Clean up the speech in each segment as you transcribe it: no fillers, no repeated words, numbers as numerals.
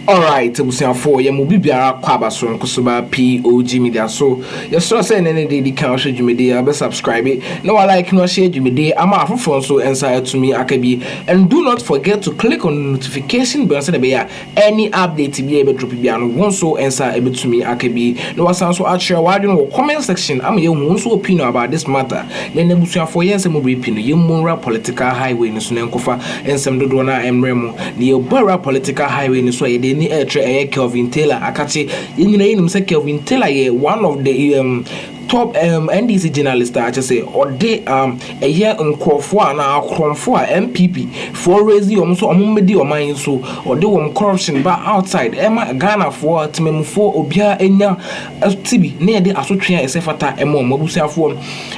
Alright, for ya mubi biara kwaba so nkosoba POG Media. So you saw say any day the can share media, be subscribe it. No I like no share media. I'm a phone so inside to me akabi. And do not forget to click on the notification bell so that be any update be able to be on one so inside able to me akabi. No sound so share why you comment section. I'm your one so opinion about this matter. Then the busia for yes mo repin you monra political highway no so nkofa ensem dodo na emremo. The obara political highway no so ni Kelvin Taylor akache yinina say Kelvin Taylor ye one of the top NDC journalists I just say or they a year Akuffo na Akroma MPP for raise almost omumedi o man so or they corruption but outside Emma Ghana for timemfo obia enya tibi na de asotwe esefata emo mabusiafo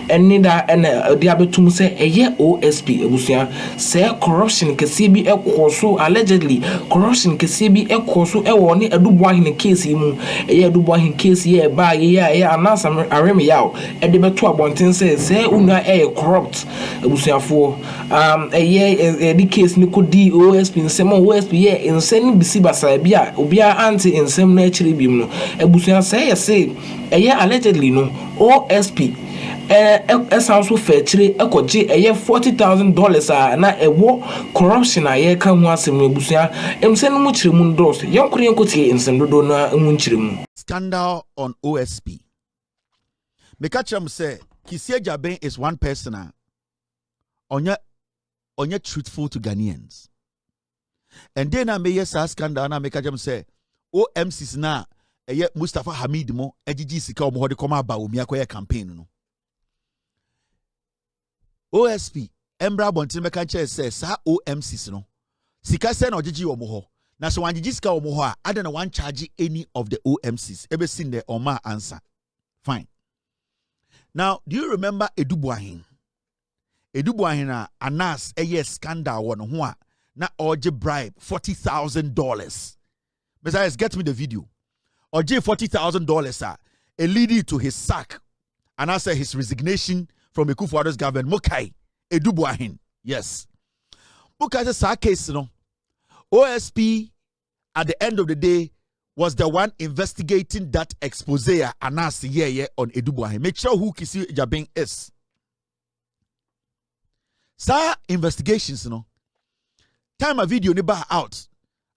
enne da ene de abetum say a year OSP ebusia say corruption kese bi ekoso allegedly corruption kese bi ekoso ewo ne Addo Boahen case mu eye Addo Boahen case ye ba ye anasa arem yaw e de beto abonten say una corrupt ebusiafo eye the case ni kodi OSP nsem OSP ye nsem bisi basa bia obia anti nsem na akire bim no ebusia say eye allegedly no OSP also fetchre ekoje eye $40,000 na ewo corruption aye ka hu asem ebusia emse no mu kire mu ndos yenkure yenkotie ensem dodo na mu kire mu scandal on OSP. Me catch him say Kisie Jaben is one person onye truthful to Ghanaians. And then I may yes scandal na me catch him say OMCs na eye Mustafa Hamid mo ejiji sika omo hode koma Bawumia koye campaign no. OSP Embra Bontin me catch say sa OMCs no sika se na ojiji omo ho. Na so wanjiji sika omo ho a ada na wan charge any of the OMCs. Ebe seen the Oma answer. Fine. Now, do you remember Addo Boahen? Addo Boahen anas yes Scàndàl one ho na oje bribe $40,000. Besides, get me the video. Oje $40,000 a leading to his sack and I say his resignation from Akuffo's government. Mokai Addo Boahen. Yes. Because the case, no. OSP at the end of the day was the one investigating that expose anas on Addo Boahen. Make sure who Kisie Jaben is. Sa investigations no. Time a video never out.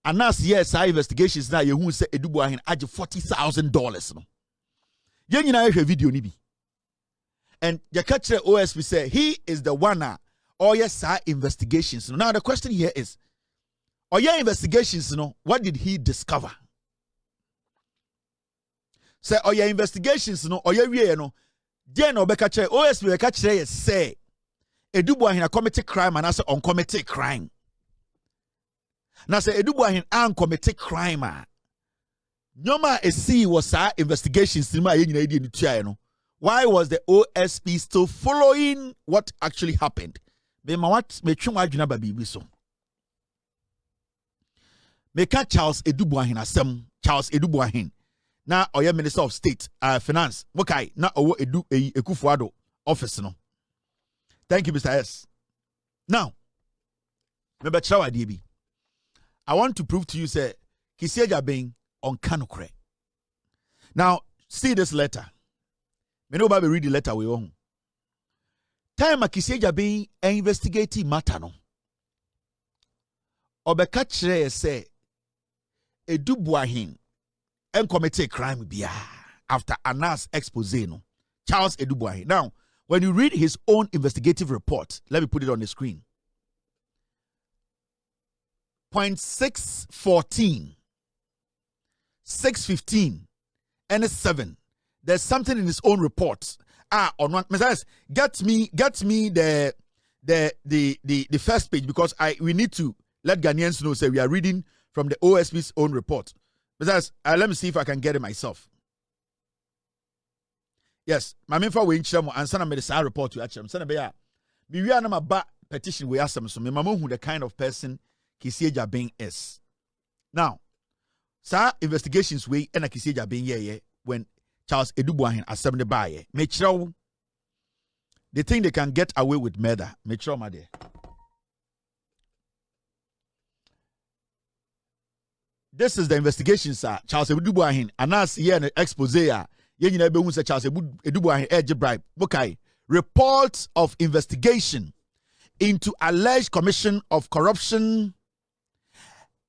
Anas sa investigations na who say Addo Boahen aje $40,000 no. Yen na video ni bi. And ya catch OSP say he is the one or yes sa investigations. Now the question here is your investigations no, what did he discover? Say your investigations no, your way no, then obeka che OSP beka che say Addo Boahen committed crime and also uncommitted crime. Now say Addo Boahen uncommitted crime nyoma esi was investigations ma yina edi ni tua no. Why was the OSP still following what actually happened? Me ma what me twum adwuna ba bibi so. Me ka Charles Addo Boahen asem Charles Addo Boahen na oya Minister of State Finance mokai na owo Akuffo Addo office no. Thank you, Mr. S. Now, me be chawa bi. I want to prove to you say Kisie Jaben on kanokre. Now, see this letter. Me no ba read the letter we own. Time a Kisie Jaben investigating matter no. Obeka kire say Addo Boahen committed crime bia after Anas expose no. Charles Addo Boahen. Now, when you read his own investigative report, let me put it on the screen. Point 614, 615, and 7. There's something in his own report. On one, Messiah, get me the first page because we need to let Ghanaians know. Say we are reading from the OSP's own report. Besides, let me see if I can get it myself. Yes, my main for we inchamo and sana made the report to actually. Sana beya, we are na ba petition we ask them so. Me mama who the kind of person Kisie Jaben is. Now, sa investigations we and Kisie Jaben ye when Charles Addo Boahen assemble by make sure they think they can get away with murder. Make sure my dear. this is the investigation, sir. Charles Edu Boahen, anas here in the expose, yen you be say Charles Edu Boahen edge bribe. Okay. Reports of investigation into alleged commission of corruption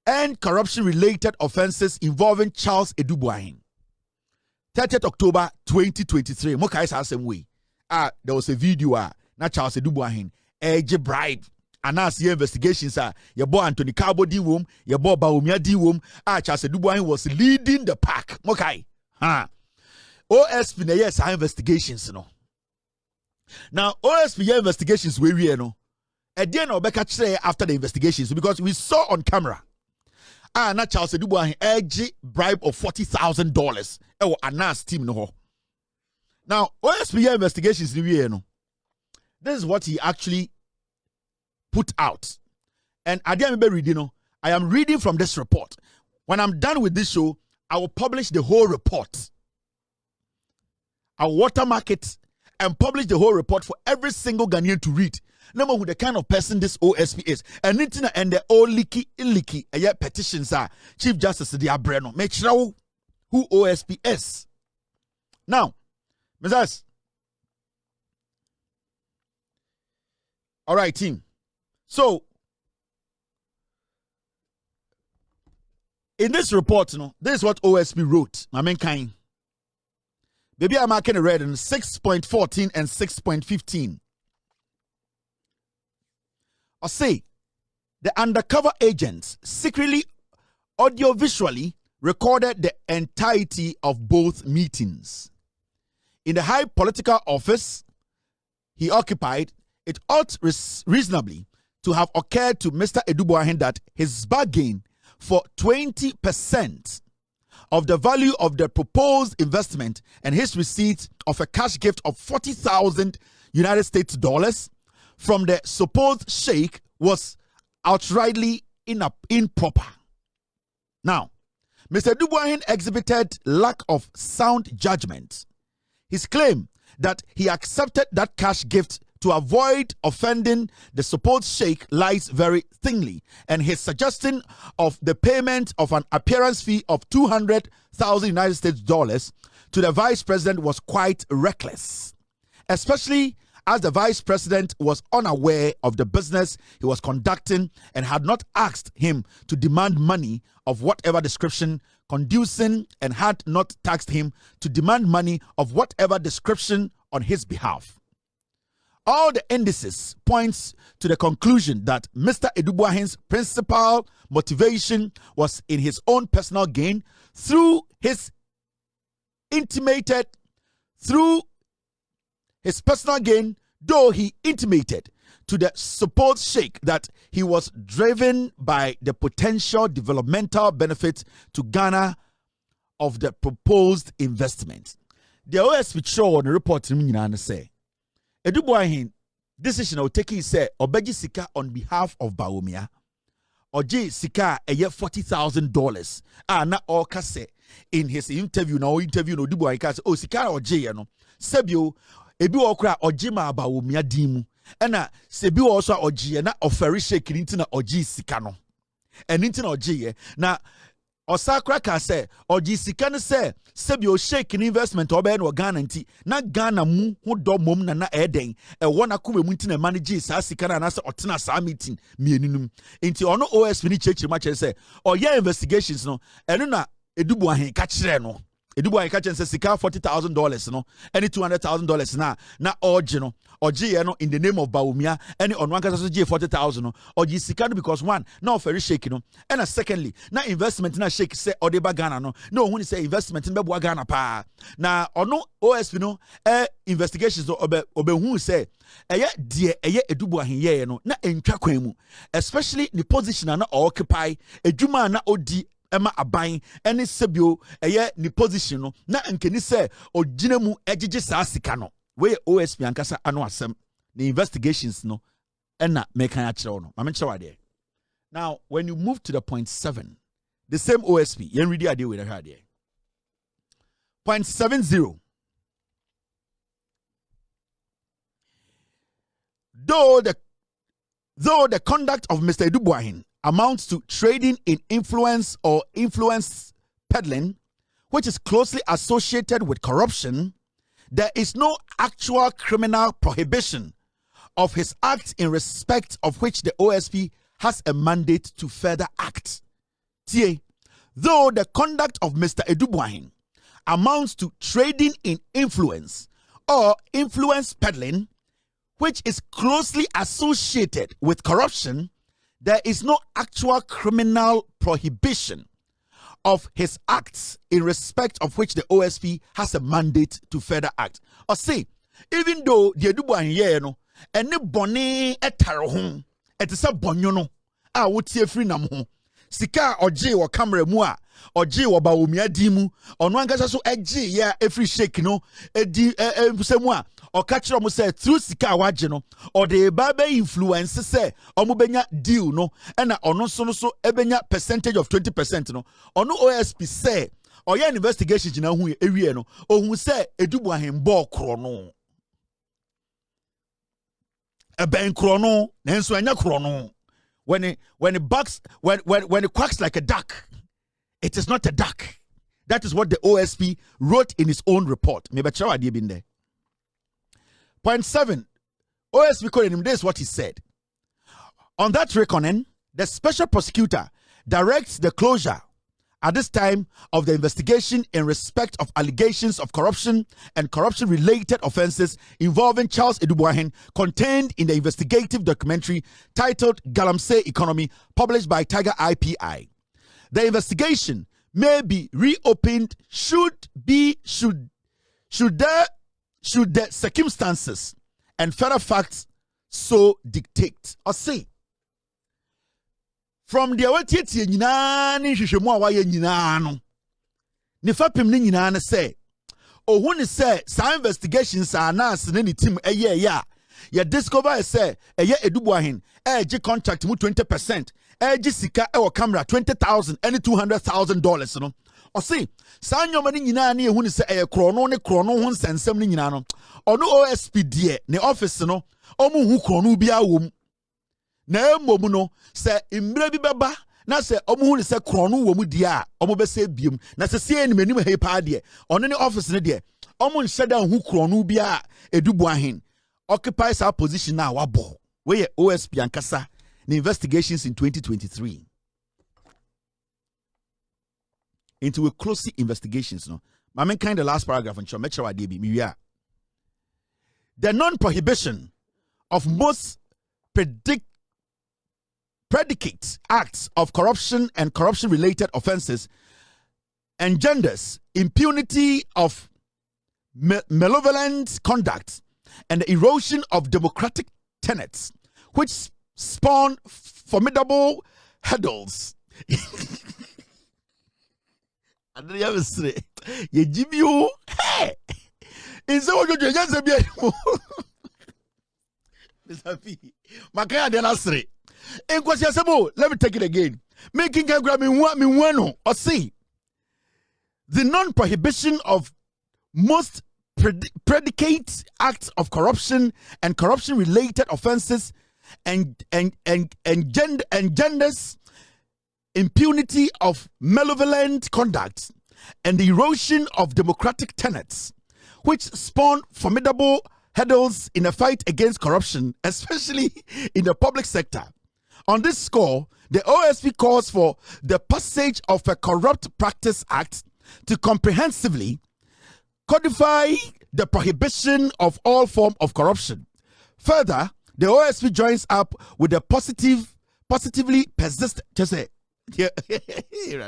and corruption-related offenses involving Charles Edu Boahen. 30th October 2023. Mokai is the same way. There was a video na Charles Edu Boahen edge bribe. Anas your investigations your boy Anthony Cabo di wom, your boy Bawumia di wom. Charles Edu Boahen was leading the pack. Mokai. OSP na yes investigations no. Now OSP investigations we no. At the end of after the investigations because we saw on camera. Na Charles Edu Boahen edge bribe of $40,000. Anas team no. Now OSP investigations we no. This is what he actually put out. And I didn't reading. I am reading from this report. When I'm done with this show, I will publish the whole report. I will watermark it and publish the whole report for every single Ghanaian to read. No matter who the kind of person this OSP is. And the all leaky, petitions are Chief Justice the Abreno. Make sure who OSP is. Now, Mrs. All right, team. So, in this report, this is what OSP wrote. I mean, kind. Maybe I'm marking a red in 6.14 and 6.15. I say, the undercover agents secretly, audiovisually recorded the entirety of both meetings. In the high political office he occupied, it ought reasonably to have occurred to Mr. Edu Boahen that his bargain for 20% of the value of the proposed investment and his receipt of a cash gift of 40,000 United States dollars from the supposed sheikh was outrightly improper. Now, Mr. Edu Boahen exhibited lack of sound judgment. His claim that he accepted that cash gift to avoid offending the supposed sheikh lies very thinly, and his suggestion of the payment of an appearance fee of 200,000 United States dollars to the vice president was quite reckless, especially as the vice president was unaware of the business he was conducting and had not asked him to demand money of whatever description conducing and had not taxed him to demand money of whatever description on his behalf. All the indices points to the conclusion that Mr. Edu Boahen's principal motivation was in his own personal gain through his personal gain, though he intimated to the supposed sheikh that he was driven by the potential developmental benefit to Ghana of the proposed investment. The OSP show on the report say Edu Boahen decision will take say obeji sika on behalf of Bawumia. Oji sika $40,000. Na oka say in his interview no Edu Boahen say sika oji no sebio ebi okra oji ma Bawumia dimu. Ena sebi also oji na oferi sheik nti na oji sika no. Enti na oji na Osakra ka say oji sika ne say sebio sheik investment obe no Ghana nti na Ghana mu ho do mom na eden e wona kuma mu nti na manage sa sika na say otena sa meeting mieninum nti ono OSP ni chechiri ma say oya investigations no eno na Edu Boahen ka kire no Edu Boahen ka kire say sika $40,000 no any $200,000 na oji no oji no in the name of Bawumia any on one so G 40,000 no oji sika no because one na oferi shake no and secondly na investment na shake say odeba Ghana no hu ni say investment in bebo Ghana pa na ono OSP no investigations obe hu say eye die eye Edu Boahen ye no na entwa kwan mu especially the position na occupy edwuma na odi Emma aban any sebio eye ni position no na nkeni say ogina mu egege sa sika no we OSP ankasa ano asem the investigations no na mekan a kire no mame kire wade. Now when you move to the point 7, the same OSP yen ready ade we the hade point 70. Though the conduct of Mr. Edu Boahen amounts to trading in influence or influence peddling, which is closely associated with corruption, there is no actual criminal prohibition of his acts in respect of which the OSP has a mandate to further act. Though the conduct of Mr. Boahen amounts to trading in influence or influence peddling, which is closely associated with corruption, there is no actual criminal prohibition of his acts in respect of which the OSP has a mandate to further act. Or say, even though the Boahen here no, and the bonnet etaro home, it is a bonyono, I would say free nam home. Sika oje wa camera mu a oje wa Bawumia dimu ono ankasa so eje ya every shake no edi semu a o ka kire mo say through sika waje no o de ba be influence say omo benya deal no na ono so ebenya percentage of 20% no ono OSP say oya investigation jina hu ewie no ohun say Boahen ball kro no ben kro no nenso anya kro no. When it quacks like a duck, it is not a duck. That is what the OSP wrote in his own report. Point 7. OSP calling him, this is what he said. On that reckoning, the special prosecutor directs the closure at this time of the investigation in respect of allegations of corruption and corruption-related offenses involving Charles Boahen contained in the investigative documentary titled Galamsey Economy, published by Tiger IPI. The investigation may be reopened should the circumstances and further facts so dictate. Or say, from the awatieti nyina ni hwehwemu a waye nyina no ne fapem ni nyina ne say ohun ne say sa investigations anas ne team eye ya ya discover say eye Boahen ge contract mu 20% ge sika e camera $20,000 and $200,000 no o say sa nyoma ni nyina ne ehun ne say eye krono ho nsensem ni nyina no ono OSP die ne office no omu hu krono bia wom na emom no se imbre bi beba na se omo hu se krono wo mu dia omo be se biem na se se enim enim he pa de ono ne office ne de omo nhyeda hu krono bia Boahen occupies our position now wabo we OSP ankasa the investigations in 2023 into a closely investigations no ma men kind the last paragraph on chomecha de bi miwia the non-prohibition of most predicate acts of corruption and corruption-related offenses engenders impunity of malevolent conduct and the erosion of democratic tenets, which spawn formidable hurdles. And the other say, "You give you hey." In so you just be Mr. P. Makaya de Nasre. Let me take it again. Making me or see the non-prohibition of most predicate acts of corruption and corruption-related offenses and engenders impunity of malevolent conduct and the erosion of democratic tenets, which spawn formidable hurdles in the fight against corruption, especially in the public sector. On this score, the OSP calls for the passage of a Corrupt Practice Act to comprehensively codify the prohibition of all forms of corruption. Further, the OSP joins up with the positively persistent. Just say, yeah, they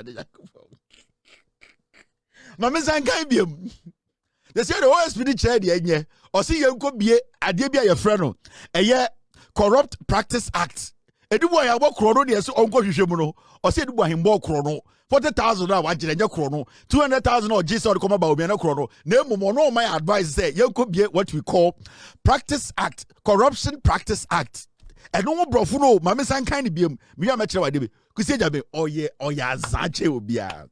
say the OSP did chair the or see you could be a debia your friend. A Corrupt Practice Act. Boy, I walk chrono, yes, Uncle Shishimuno, or said Boahen more chrono, 40,000 now, I did chrono, 200,000 or Jason come about Bawumia chrono. No, my advice say you could be what we call Practice Act, Corruption Practice Act. And no more brofuno, Mamma San kind of beam, me a match I did. Could say, oh yeah, Zache will be a.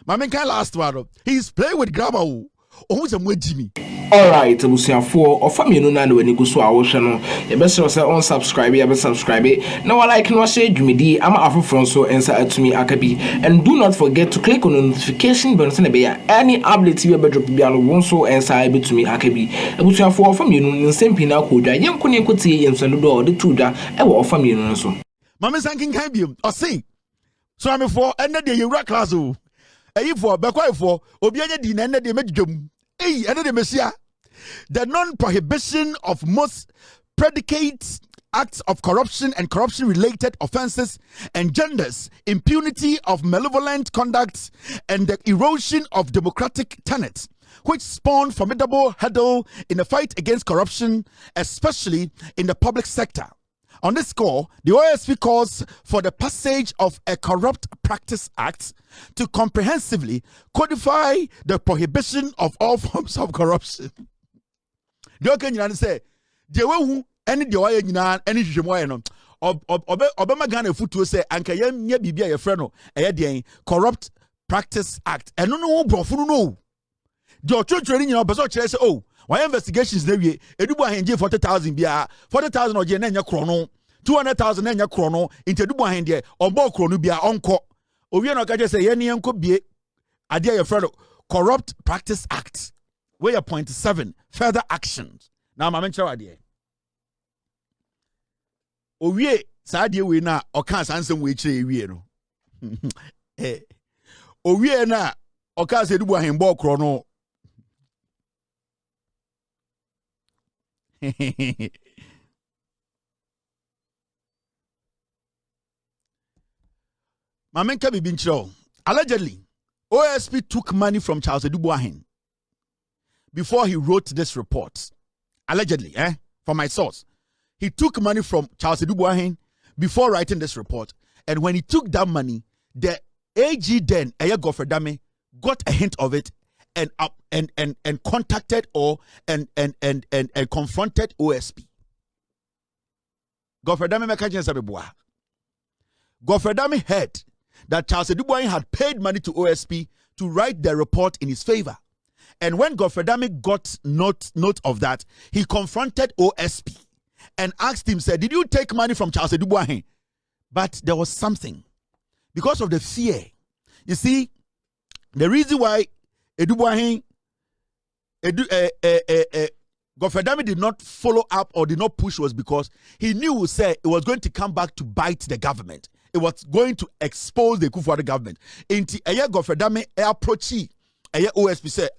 Mamma can last one. He's playing with grammar. Oh, who's a Jimmy? Alright, abusuafo ofa mienu na na wani guso a wo hwe no ye be sure say on subscribe ye be subscribe na wa like no share dwumedi ama afoforo so ensa atumi akabi, and do not forget to click on the notification bell so na be ya any update we be drop bia no won so ensa betumi akabi. Abusuafo ofa mienu nsɛmpi na kodwa yenko ne nkotie yensando do de tudwa e wo ofa mienu no so mame sankin kan biom o say so am for ende de yewra class o eyi for bekwai for obi anya di na ende de medwam ende de mesia. The non-prohibition of most predicates acts of corruption and corruption-related offenses engenders impunity of malevolent conduct and the erosion of democratic tenets, which spawn formidable hurdle in the fight against corruption, especially in the public sector. On this score, the OSP calls for the passage of a Corrupt Practice Act to comprehensively codify the prohibition of all forms of corruption. The okay say, the way any the way any no Obama Ghana futu say anka yem nye bibia ye frɛ no ɛyɛ Corrupt Practice Act. And no brofo no. The ochotwere nyina obeso kyerɛ say oh, why investigations na wie edubu ahenje 40,000 bia 40,000 oje na nya kro no 200,000 na nya kro no inte edubu ahende ombo kro no bia onko owie na ka say ye ne enko bie ade ye frɛ no Corrupt Practice Act. Where point 7 further actions. Now my mention ade owie saa de we na oka sansem we kire wie no owie na oka se dubu ahembo kro no Mamenka bibinchiro. Allegedly, OSP took money from Charles Boahen before he wrote this report. Allegedly, from my source. He took money from Charles Boahen before writing this report. And when he took that money, the AG then, Godfrey Dame, got a hint of it and contacted and confronted OSP. Godfrey Dame Godfrey Dame heard that Charles Boahen had paid money to OSP to write the report in his favor. And when Godfrey Dame got note of that, he confronted OSP and asked him, said, did you take money from Charles Boahen? But there was something. Because of the fear. You see, the reason why Boahen, Godfrey Dame did not follow up or did not push was because he knew, say, it was going to come back to bite the government. It was going to expose the Akuffo government. Inti Godfrey Dame approached OSP said,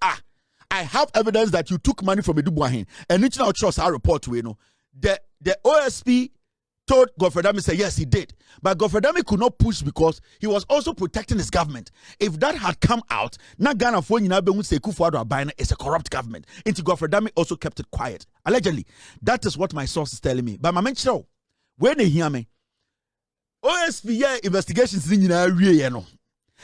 I have evidence that you took money from Boahen. And it's now trust our report to the OSP told Godfrey Dame say yes, he did. But Godfrey Dame could not push because he was also protecting his government. If that had come out, na Ghana for you be say Akuffo is a corrupt government. Into Godfrey Dame also kept it quiet. Allegedly, that is what my source is telling me. But my mention, when they hear me, OSP investigations in no.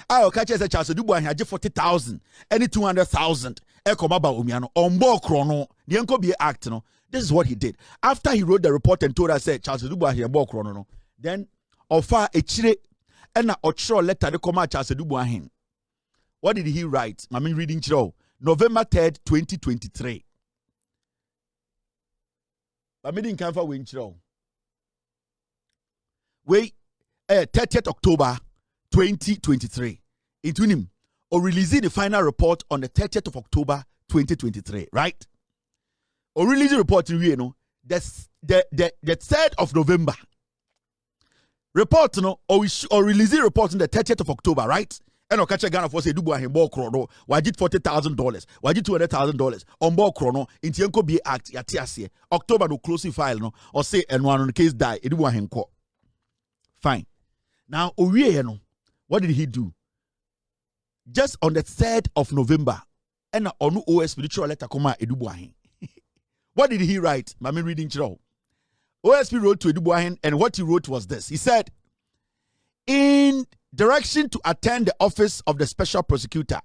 I will catch as a Charles Boahen had 40,000, any 200,000. Bawumia no ombo krono the enko be act no. This is what he did after he wrote the report and told us said Charles Boahen ombo krono no. Then ofa echire na ochro letter de come Charles Boahen. What did he write? I mean reading chiro November 3rd 2023. I mean can for win chiro. Wait 30th October 2023. Into him or releasing the final report on the 30th of October 2023, right? Or release the report in the 3rd of November. Report no or release the report on the 30th of October, right? And I'll catch a Ghana for say do Boahen ball chrono. Why did $40,000? Why did $200,000 on ball chrono? In Tienko be act yatiasie. October no closing file no or say and one on the case die. It Boahen ko. Fine. Now Owie no. What did he do? Just on the 3rd of November, and on OS spiritual letter come Boahen. What did he write? I'm reading Chiro. OSP wrote to Boahen, and what he wrote was this. He said, in direction to attend the office of the special prosecutor,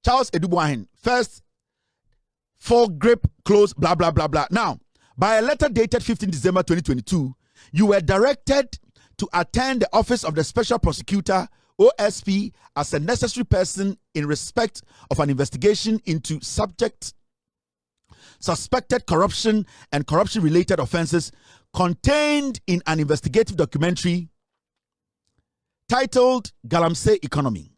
Charles Boahen, first full grip, close, blah, blah, blah, blah. Now, by a letter dated 15 December 2022, you were directed to attend the office of the special prosecutor OSP as a necessary person in respect of an investigation into subject suspected corruption and corruption-related offenses contained in an investigative documentary titled Galamsey Economy,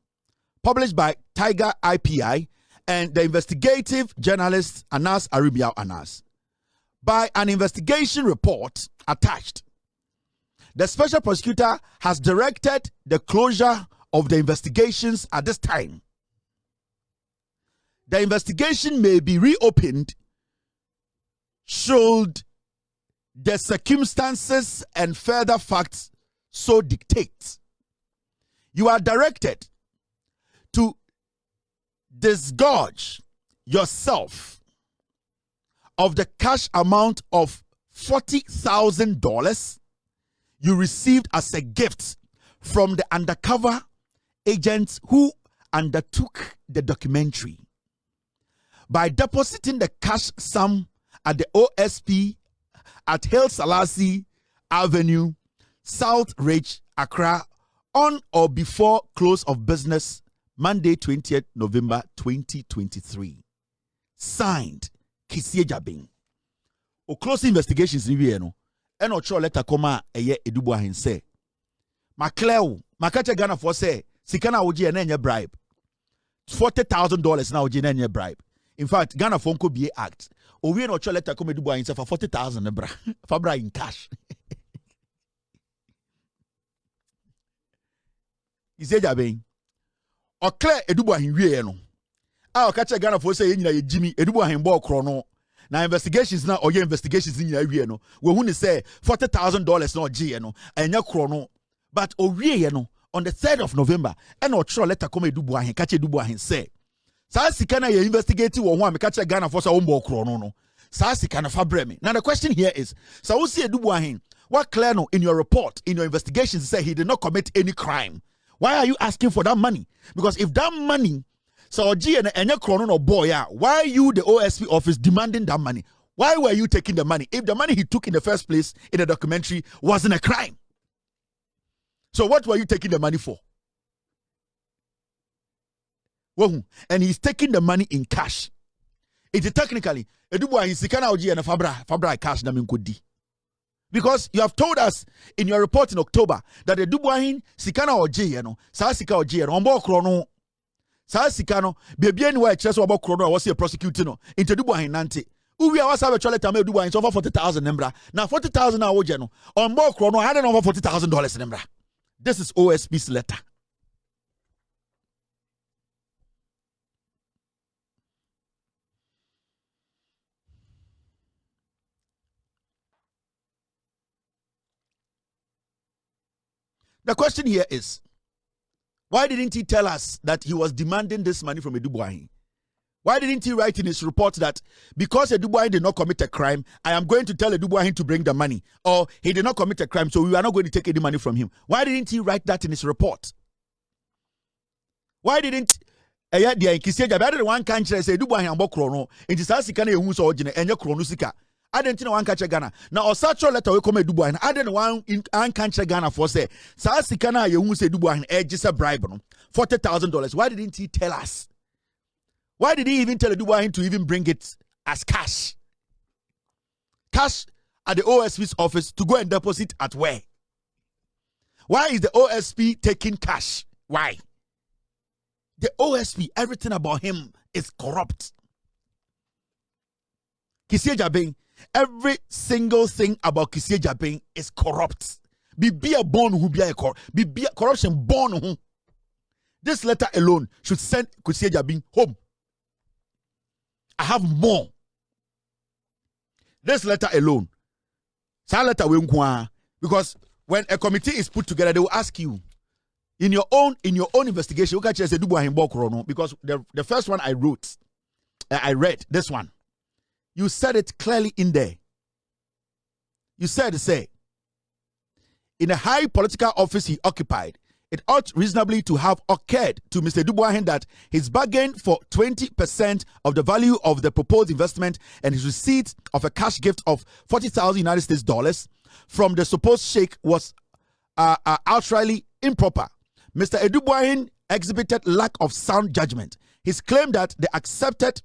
published by Tiger IPI and the investigative journalist Anas Arabiao Anas. By an investigation report attached, the special prosecutor has directed the closure of the investigations at this time. The investigation may be reopened should the circumstances and further facts so dictate. You are directed to disgorge yourself of the cash amount of $40,000 you received as a gift from the undercover agents who undertook the documentary by depositing the cash sum at the OSP at Haile Selassie Avenue, South Ridge, Accra, on or before close of business Monday, 20th November 2023. Signed, Kisie Jabin. O close investigations ni no. Eno cho letter koma eye Addo Boahen say. Macleo, makache Ghana for say, sikana oji enye bribe. $40,000 na oji enye bribe. In fact, Ghana for nko be act. Owie no cho letter koma Addo Boahen say for 40,000 bra. Fabra in cash. Kisie Jabin. O clear Addo Boahen wie no. A o kache Ghana for say nyina ye Jimmy Addo Boahen bo okro no. Na investigations na oye investigations nyina wie no. We hu ni say $40,000 na oje no. Enya kro no. But owie no on the 3rd of November and o tro letter come Addo Boahen kache Addo Boahen say sa sika na ye investigate wo ho a me kache Ghana for say wo mbo okro no no. Sa sika na fa breme. Now the question here is, so we see Addo Boahen, what clear no in your report, in your investigations say he did not commit any crime. Why are you asking for that money? Because if that money, so G and any chrono or boy, why you the OSP office demanding that money? Why were you taking the money? If the money he took in the first place in the documentary wasn't a crime, so what were you taking the money for? Well, and he's taking the money in cash. It is technically Addo Boahen sikana oji and fabra cash na minkodi. Because you have told us in your report in October that Addo Boahen sikana oje no sa sika oje no ombo okro no sa sika no bebia ni wa ekyeso obo okro no was a prosecutor no into Addo Boahen nante uwi a wasa be chole tama Addo Boahen so for 40,000 nembra na 40,000 na oje no ombo okro no had over $40,000 nembra. This is OSP's letter. The question here is, why didn't he tell us that he was demanding this money from Addo Boahen? Why didn't he write in his report that because Addo Boahen did not commit a crime, I am going to tell Addo Boahen to bring the money? Or he did not commit a crime, so we are not going to take any money from him. Why didn't he write that in his report? Why didn't the one country say Addo Boahen ambo krono inti sa sika na ehu so ogene enye krono sika aden na one country Ghana na osacho letter we come Addo Boahen aden one country Ghana for say sa sika na ehu say Addo Boahen ejise bribe no $40,000. Why didn't he tell us? Why did he even tell Addo Boahen to even bring it as cash? Cash at the OSP's office to go and deposit at where? Why is the OSP taking cash? Why? The OSP, everything about him is corrupt. Kisie Jabin, every single thing about Kisie Jabin is corrupt. Be a born who be a corruption born who. This letter alone should send Kisie Jabin home. I have more. This letter alone. Letter because when a committee is put together, they will ask you in your own investigation. Because the first one I read this one. You said it clearly in there. You said, say, in a high political office he occupied, it ought reasonably to have occurred to Mr. Addo Boahen that his bargain for 20% of the value of the proposed investment and his receipt of a cash gift of $40,000 from the supposed sheikh was outrightly improper. Mr. Addo Boahen exhibited lack of sound judgment. His claim that the accepted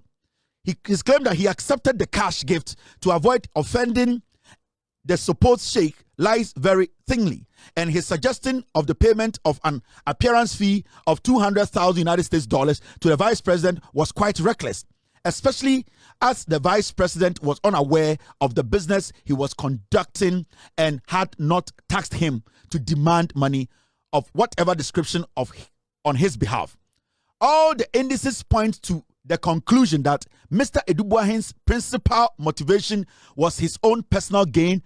His claim that he accepted the cash gift to avoid offending the supposed sheikh lies very thinly, and his suggestion of the payment of an appearance fee of $200,000 United States dollars to the vice president was quite reckless, especially as the vice president was unaware of the business he was conducting and had not tasked him to demand money of whatever description on his behalf. All the indices point to the conclusion that Mr. Addo Boahen's principal motivation was his own personal gain,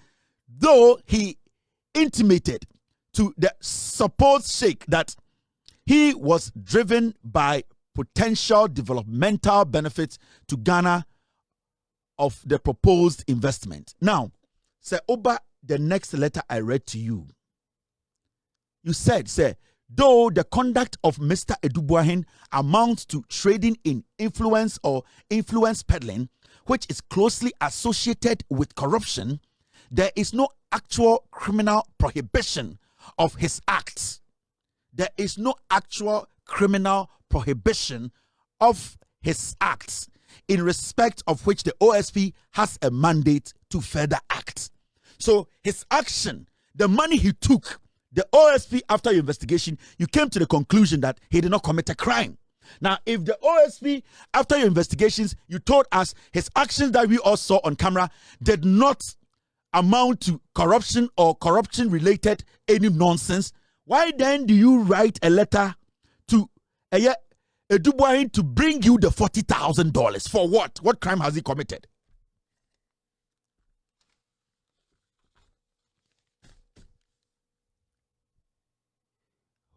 though he intimated to the supposed sheikh that he was driven by potential developmental benefits to Ghana of the proposed investment. Now, say over the next letter I read to you, you said, though the conduct of Mr. Addo Boahen amounts to trading in influence or influence peddling, which is closely associated with corruption, there is no actual criminal prohibition of his acts. There is no actual criminal prohibition of his acts, in respect of which the OSP has a mandate to further act. So his action, the money he took, the OSP, after your investigation, you came to the conclusion that he did not commit a crime. Now, if the OSP, after your investigations, you told us his actions that we all saw on camera did not amount to corruption or corruption-related any nonsense, why then do you write a letter to Addo Boahen to bring you the $40,000? For what? What crime has he committed?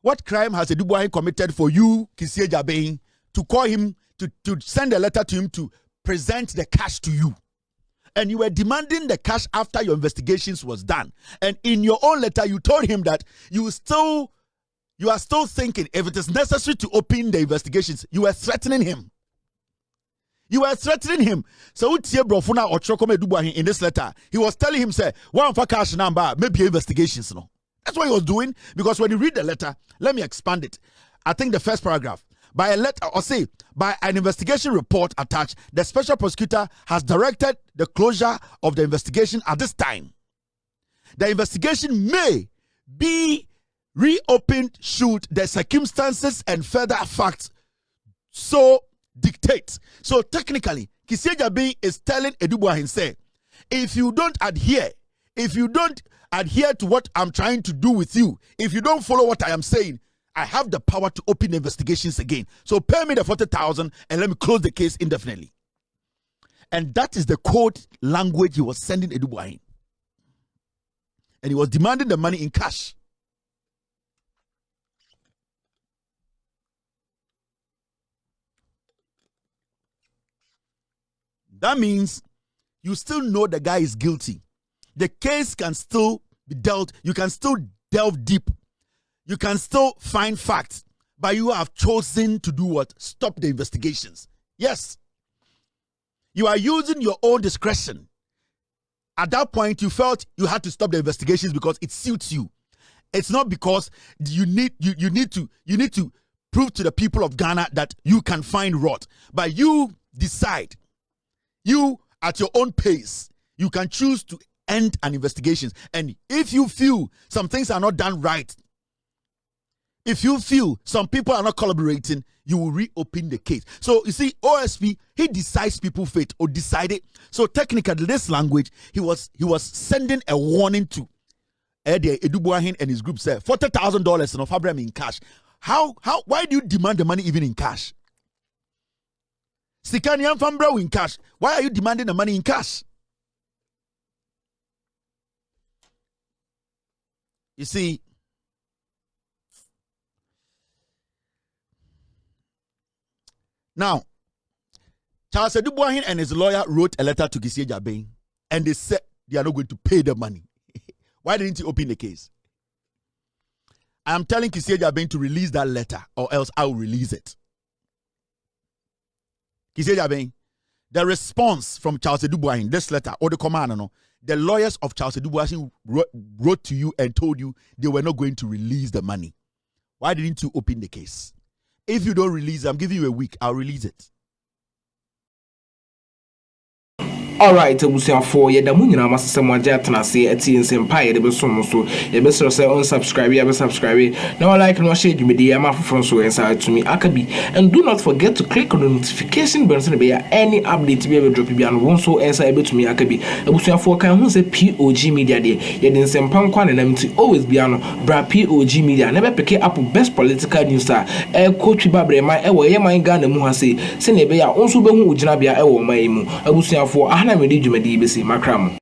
What crime has Addo Boahen committed for you, Kissie Jabein, to call him, to send a letter to him to present the cash to you? And you were demanding the cash after your investigations was done. And in your own letter, you told him that you are still thinking if it is necessary to open the investigations. You were threatening him. You were threatening him. So Brofuna or Chokome Addo Boahen in this letter, he was telling him, say, one for cash number, maybe investigations. No. That's what he was doing. Because when you read the letter, let me expand it. I think the first paragraph. By a letter, or say, by an investigation report attached, the special prosecutor has directed the closure of the investigation at this time. The investigation may be reopened should the circumstances and further facts so dictate. So technically, Kissie Jabein is telling Addo Boahen, say, if you don't adhere to what I'm trying to do with you, if you don't follow what I am saying, I have the power to open investigations again. So pay me the $40,000 and let me close the case indefinitely. And that is the code language he was sending Addo Boahen. And he was demanding the money in cash. That means you still know the guy is guilty. The case can still be dealt. You can still delve deep. You can still find facts, but you have chosen to do what? Stop the investigations. Yes. You are using your own discretion. At that point, you felt you had to stop the investigations because it suits you. It's not because you need to prove to the people of Ghana that you can find rot, but you decide. You, at your own pace, you can choose to end an investigation. And if you feel some things are not done right, if you feel some people are not collaborating, you will reopen the case. So you see, OSP, he decides people's fate or decided. So technically, this language, he was sending a warning to Addo Boahen and his group. Said $40,000 of Abraham in cash. Why do you demand the money even in cash? Sikanian Fambra in cash. Why are you demanding the money in cash? You see, now, Charles Addo Boahen and his lawyer wrote a letter to Kissie Jabein, and they said they are not going to pay the money. Why didn't he open the case? I am telling Kissie Jabein to release that letter, or else I will release it. Kissie Jabein, the response from Charles Addo Boahen, this letter, or the command, the lawyers of Charles Addo Boahen wrote to you and told you they were not going to release the money. Why didn't you open the case? If you don't release it, I'm giving you a week, I'll release it. Alright, abusuafo yɛda mu nyinaa masese mo agye atenase ati nsempa yɛde besom so yɛbɛsrɛ sɛ unsubscribe yɛbɛsubscribe na like no share dwumadi ama foforo so ensa atumi akabi, and do not forget to click on the notification bell so be any update be able drop bi an won so ensa ebetumi akabi. Abusuafo kan hu sɛ POG Media de yɛde nsempa nkwa na nam ti always be ano bra POG Media na be pick up best political news star coach babrema ɛwɔ yɛman Ghana mu ha se ne be ya onso behu ogyina bia ɛwɔ man mu. Abusuafo na me di dwumadi besi makram.